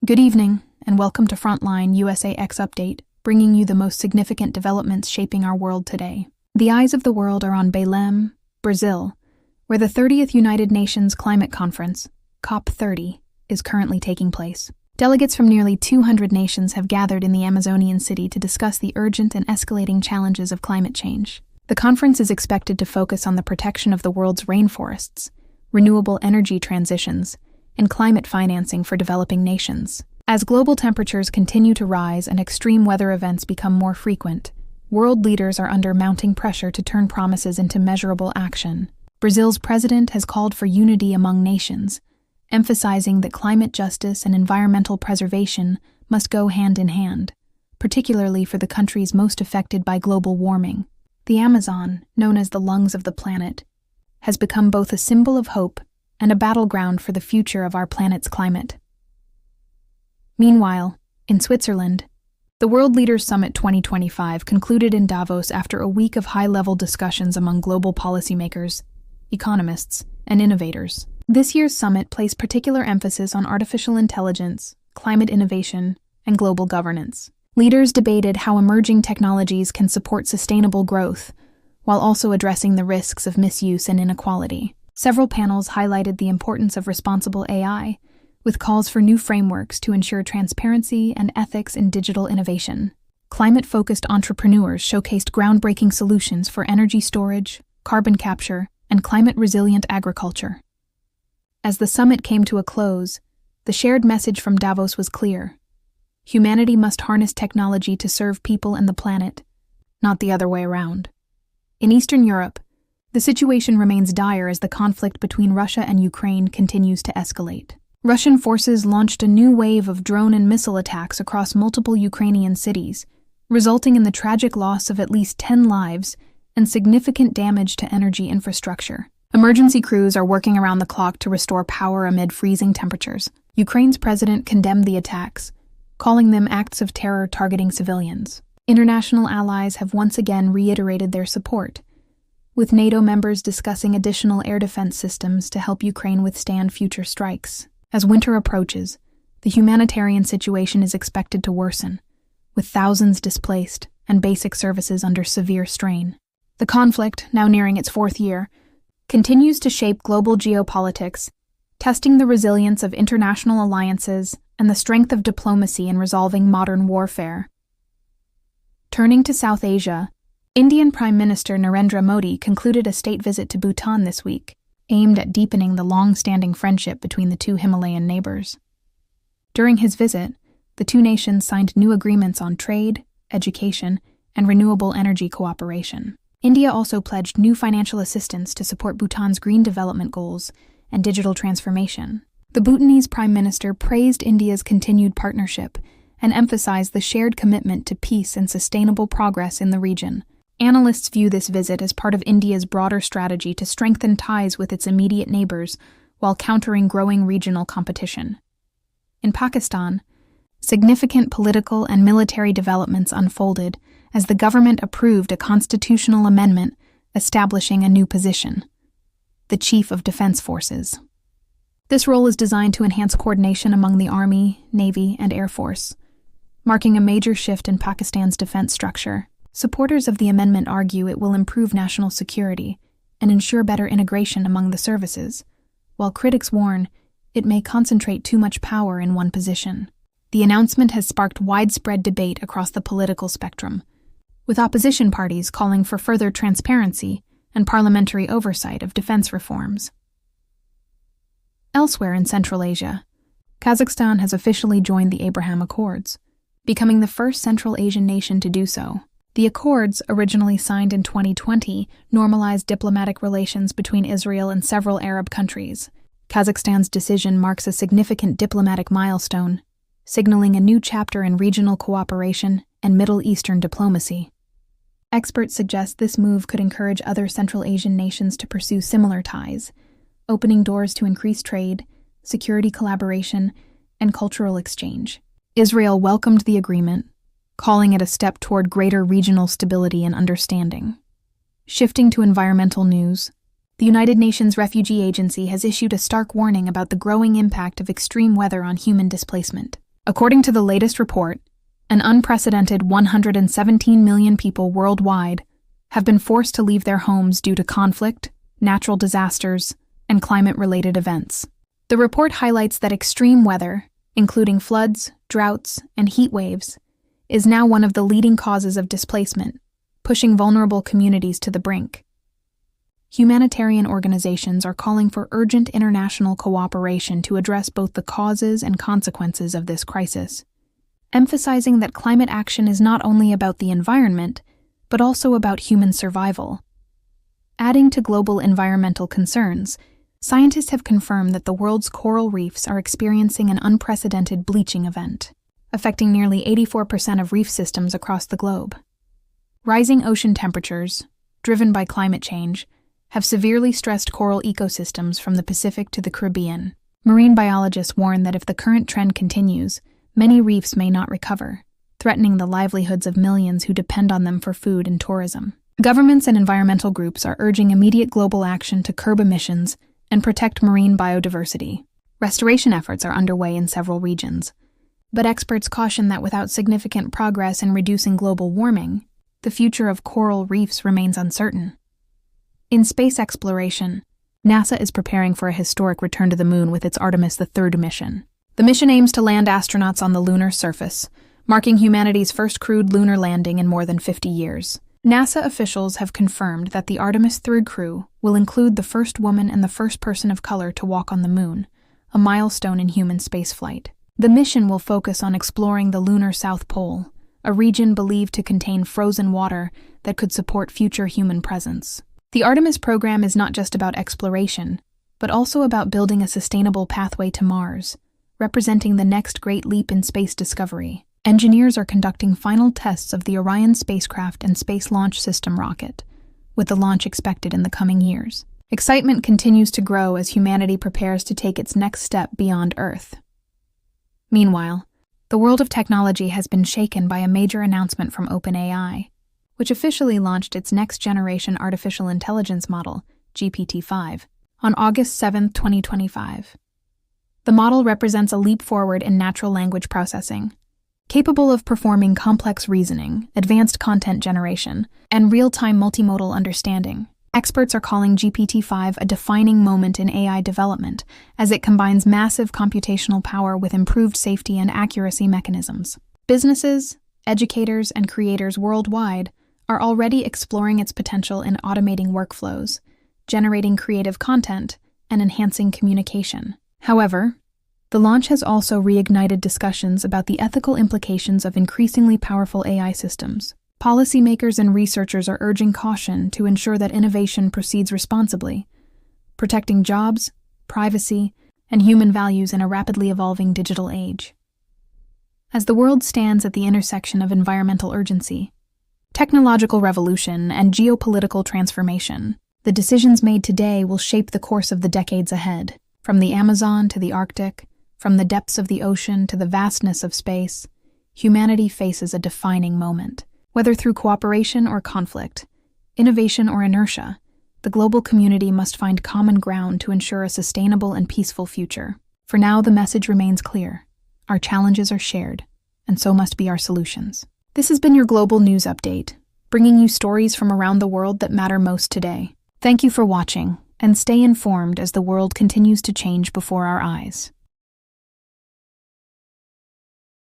Good evening, and welcome to Frontline USAX Update, bringing you the most significant developments shaping our world today. The eyes of the world are on Belém, Brazil, where the 30th United Nations Climate Conference, COP30, is currently taking place. Delegates from nearly 200 nations have gathered in the Amazonian city to discuss the urgent and escalating challenges of climate change. The conference is expected to focus on the protection of the world's rainforests, renewable energy transitions, and climate financing for developing nations. As global temperatures continue to rise and extreme weather events become more frequent, world leaders are under mounting pressure to turn promises into measurable action. Brazil's president has called for unity among nations, emphasizing that climate justice and environmental preservation must go hand in hand, particularly for the countries most affected by global warming. The Amazon, known as the lungs of the planet, has become both a symbol of hope and a battleground for the future of our planet's climate. Meanwhile, in Switzerland, the World Leaders Summit 2025 concluded in Davos after a week of high-level discussions among global policymakers, economists, and innovators. This year's summit placed particular emphasis on artificial intelligence, climate innovation, and global governance. Leaders debated how emerging technologies can support sustainable growth, while also addressing the risks of misuse and inequality. Several panels highlighted the importance of responsible AI, with calls for new frameworks to ensure transparency and ethics in digital innovation. Climate-focused entrepreneurs showcased groundbreaking solutions for energy storage, carbon capture, and climate-resilient agriculture. As the summit came to a close, the shared message from Davos was clear. Humanity must harness technology to serve people and the planet, not the other way around. In Eastern Europe, the situation remains dire as the conflict between Russia and Ukraine continues to escalate. Russian forces launched a new wave of drone and missile attacks across multiple Ukrainian cities, resulting in the tragic loss of at least 10 lives and significant damage to energy infrastructure. Emergency crews are working around the clock to restore power amid freezing temperatures. Ukraine's president condemned the attacks, calling them acts of terror targeting civilians. International allies have once again reiterated their support, with NATO members discussing additional air defense systems to help Ukraine withstand future strikes. As winter approaches, the humanitarian situation is expected to worsen, with thousands displaced and basic services under severe strain. The conflict, now nearing its fourth year, continues to shape global geopolitics, testing the resilience of international alliances and the strength of diplomacy in resolving modern warfare. Turning to South Asia, Indian Prime Minister Narendra Modi concluded a state visit to Bhutan this week, aimed at deepening the long-standing friendship between the two Himalayan neighbors. During his visit, the two nations signed new agreements on trade, education, and renewable energy cooperation. India also pledged new financial assistance to support Bhutan's green development goals and digital transformation. The Bhutanese Prime Minister praised India's continued partnership and emphasized the shared commitment to peace and sustainable progress in the region. Analysts view this visit as part of India's broader strategy to strengthen ties with its immediate neighbors while countering growing regional competition. In Pakistan, significant political and military developments unfolded as the government approved a constitutional amendment establishing a new position, the Chief of Defense Forces. This role is designed to enhance coordination among the Army, Navy, and Air Force, marking a major shift in Pakistan's defense structure. Supporters of the amendment argue it will improve national security and ensure better integration among the services, while critics warn it may concentrate too much power in one position. The announcement has sparked widespread debate across the political spectrum, with opposition parties calling for further transparency and parliamentary oversight of defense reforms. Elsewhere in Central Asia, Kazakhstan has officially joined the Abraham Accords, becoming the first Central Asian nation to do so. The accords, originally signed in 2020, normalized diplomatic relations between Israel and several Arab countries. Kazakhstan's decision marks a significant diplomatic milestone, signaling a new chapter in regional cooperation and Middle Eastern diplomacy. Experts suggest this move could encourage other Central Asian nations to pursue similar ties, opening doors to increased trade, security collaboration, and cultural exchange. Israel welcomed the agreement, calling it a step toward greater regional stability and understanding. Shifting to environmental news, the United Nations Refugee Agency has issued a stark warning about the growing impact of extreme weather on human displacement. According to the latest report, an unprecedented 117 million people worldwide have been forced to leave their homes due to conflict, natural disasters, and climate-related events. The report highlights that extreme weather, including floods, droughts, and heat waves, is now one of the leading causes of displacement, pushing vulnerable communities to the brink. Humanitarian organizations are calling for urgent international cooperation to address both the causes and consequences of this crisis, emphasizing that climate action is not only about the environment, but also about human survival. Adding to global environmental concerns, scientists have confirmed that the world's coral reefs are experiencing an unprecedented bleaching event, affecting nearly 84% of reef systems across the globe. Rising ocean temperatures, driven by climate change, have severely stressed coral ecosystems from the Pacific to the Caribbean. Marine biologists warn that if the current trend continues, many reefs may not recover, threatening the livelihoods of millions who depend on them for food and tourism. Governments and environmental groups are urging immediate global action to curb emissions and protect marine biodiversity. Restoration efforts are underway in several regions, but experts caution that without significant progress in reducing global warming, the future of coral reefs remains uncertain. In space exploration, NASA is preparing for a historic return to the Moon with its Artemis III mission. The mission aims to land astronauts on the lunar surface, marking humanity's first crewed lunar landing in more than 50 years. NASA officials have confirmed that the Artemis III crew will include the first woman and the first person of color to walk on the Moon, a milestone in human spaceflight. The mission will focus on exploring the lunar South Pole, a region believed to contain frozen water that could support future human presence. The Artemis program is not just about exploration, but also about building a sustainable pathway to Mars, representing the next great leap in space discovery. Engineers are conducting final tests of the Orion spacecraft and Space Launch System rocket, with the launch expected in the coming years. Excitement continues to grow as humanity prepares to take its next step beyond Earth. Meanwhile, the world of technology has been shaken by a major announcement from OpenAI, which officially launched its next-generation artificial intelligence model, GPT-5, on August 7, 2025. The model represents a leap forward in natural language processing, capable of performing complex reasoning, advanced content generation, and real-time multimodal understanding. Experts are calling GPT-5 a defining moment in AI development, as it combines massive computational power with improved safety and accuracy mechanisms. Businesses, educators, and creators worldwide are already exploring its potential in automating workflows, generating creative content, and enhancing communication. However, the launch has also reignited discussions about the ethical implications of increasingly powerful AI systems. Policymakers and researchers are urging caution to ensure that innovation proceeds responsibly, protecting jobs, privacy, and human values in a rapidly evolving digital age. As the world stands at the intersection of environmental urgency, technological revolution, and geopolitical transformation, the decisions made today will shape the course of the decades ahead. From the Amazon to the Arctic, from the depths of the ocean to the vastness of space, humanity faces a defining moment. Whether through cooperation or conflict, innovation or inertia, the global community must find common ground to ensure a sustainable and peaceful future. For now, the message remains clear. Our challenges are shared, and so must be our solutions. This has been your Global News Update, bringing you stories from around the world that matter most today. Thank you for watching, and stay informed as the world continues to change before our eyes.